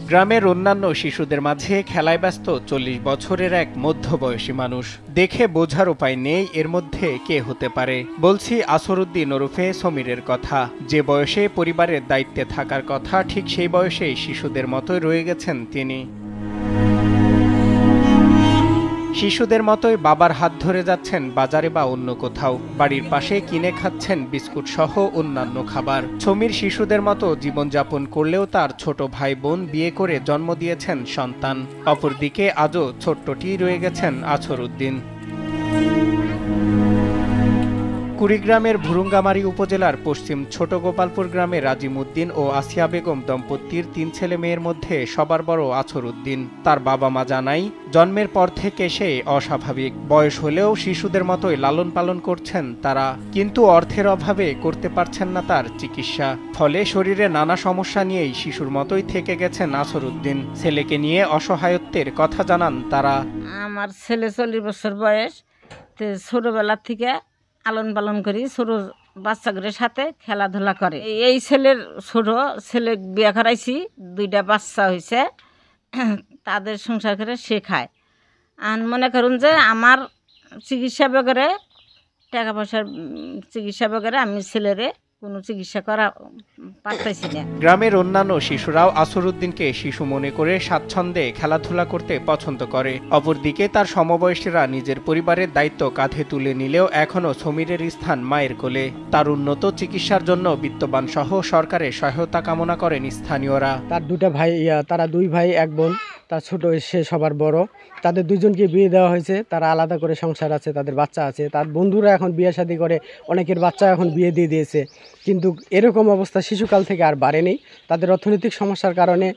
গ্রামের অন্যান্য শিশুদের মাঝে খেলায় ব্যস্ত ৪০ বছরের এক মধ্যবয়সী মানুষ। দেখে বোঝার উপায় নেই এর মধ্যে কে হতে পারে। বলছি আসরউদ্দিন ওরফে সমীরের কথা। যে বয়সে পরিবারের দায়িত্বে থাকার কথা ঠিক সেই বয়সেই শিশুদের মতোই রয়ে গেছেন তিনি। শিশুদের মতোই বাবার হাত ধরে যাচ্ছেন বাজারে বা অন্য কোথাও। বাড়ির পাশে কিনে খাচ্ছেন বিস্কুট সহ অন্যান্য খাবার। সমীর শিশুদের মতো জীবনযাপন করলেও তার ছোট ভাই বোন বিয়ে করে জন্ম দিয়েছেন সন্তান। অপরদিকে আজও ছোট্টটি রয়ে গেছেন আসরউদ্দিন। কুড়িগ্রামের ভুরুঙ্গামারী উপজেলার পশ্চিম ছোট গোপালপুর গ্রামে রাজিমউদ্দিন ও আসিয়া বেগম দম্পতির ৩ ছেলে মেয়ের মধ্যে সবার বড় আসরউদ্দিন। তার বাবা মা জানায়, জন্মের পর থেকে সে অস্বাভাবিক। বয়স হলেও শিশুদের মতোই লালন পালন করছেন তারা, কিন্তু অর্থের অভাবে করতে পারছেন না তার চিকিৎসা। ফলে শরীরে নানা সমস্যা নিয়েই শিশুর মতোই থেকে গেছেন আসরউদ্দিন। ছেলেকে নিয়ে অসহায়ত্বের কথা জানান তারা। আমার ছেলে 40 বছর বয়স, ছোটবেলা থেকে লালন পালন করি, ছোট বাচ্চাগুলোর সাথে খেলাধুলা করে। এই ছেলের ছোট ছেলে বিয়ে করাইছি, 2টা বাচ্চা হয়েছে, তাদের সংসার করে সে খায়। আর মনে করুন যে আমার চিকিৎসা বেগরে টাকা পয়সার চিকিৎসা বেগরে আমি ছেলেরে কোনো চিকিৎসা করা পারতেছি না। গ্রামের অন্যান্য শিশুরাও আসরউদ্দিনকে শিশু মনে করে স্বাচ্ছন্দ্যে খেলাধুলা করতে পছন্দ করে। অপরদিকে তার সমবয়সীরা নিজের পরিবারের দায়িত্ব কাঁধে তুলে নিলেও এখনও সমীরের স্থান মায়ের কোলে। তার উন্নত চিকিৎসার জন্য বিত্তবান সহ সরকারের সহায়তা কামনা করেন স্থানীয়রা। তার 2টা ভাই, তারা 2 ভাই 1 বোন। তার ছোট সে সবার বড়। তাদের 2জনকে বিয়ে দেওয়া হয়েছে, তারা আলাদা করে সংসার আছে, তাদের বাচ্চা আছে। তার বন্ধুরা এখন বিয়ে শাদী করে, অনেকের বাচ্চা এখন বিয়ে দিয়ে দিয়েছে। কিন্তু এরকম অবস্থা শিশুকাল থেকে আর বাড়েনি। তাদের অর্থনৈতিক সমস্যার কারণে,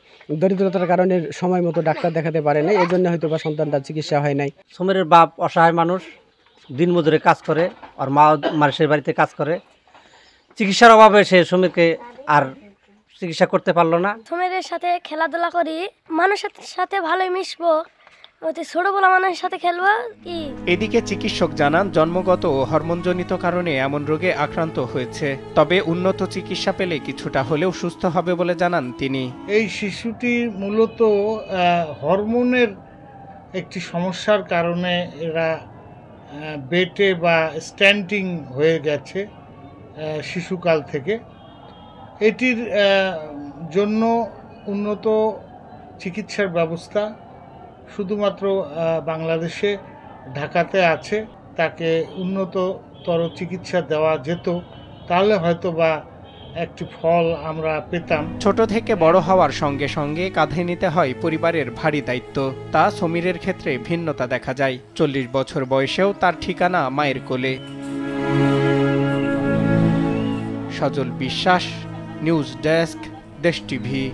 দরিদ্রতার কারণে সময় মতো ডাক্তার দেখাতে পারে নাই, এই জন্য হয়তো বা সন্তানটার চিকিৎসা হয় নাই। সমীরের বাপ অসহায় মানুষ, দিনমজুরে কাজ করে, আর মা মানুষের বাড়িতে কাজ করে। চিকিৎসার অভাবে সে সমীরকে আর চিকিৎসা করতে পারলো না। সমীরের সাথে খেলাধুলা করি, মানুষের সাথে ভালোই মিশবো, ছোটবেলা মানুষের সাথে খেলবো কি। এদিকে চিকিৎসক জানান, জন্মগত ও হরমোনজনিত কারণে এমন রোগে আক্রান্ত হয়েছে। তবে উন্নত চিকিৎসা পেলে কিছুটা হলেও সুস্থ হবে বলে জানান তিনি। এই শিশুটি মূলত হরমোনের একটি সমস্যার কারণে এরা বেটে বা স্ট্যান্টিং হয়ে গেছে শিশুকাল থেকে। এটির জন্য উন্নত চিকিৎসার ব্যবস্থা শুধুমাত্র বাংলাদেশে ঢাকাতে আছে। তাকে উন্নততর চিকিৎসা দেওয়া যেত, তাহলে হয়তো বা একটি ফল আমরা পেতাম। ছোট থেকে বড় হওয়ার সঙ্গে সঙ্গে কাঁধে নিতে হয় পরিবারের ভারী দায়িত্ব। তা সমীরের ক্ষেত্রে ভিন্নতা দেখা যায়। 40 বছর বয়সেও তার ঠিকানা মায়ের কোলে। সজল বিশ্বাস, নিউজ ডেস্ক, দেশ টিভি।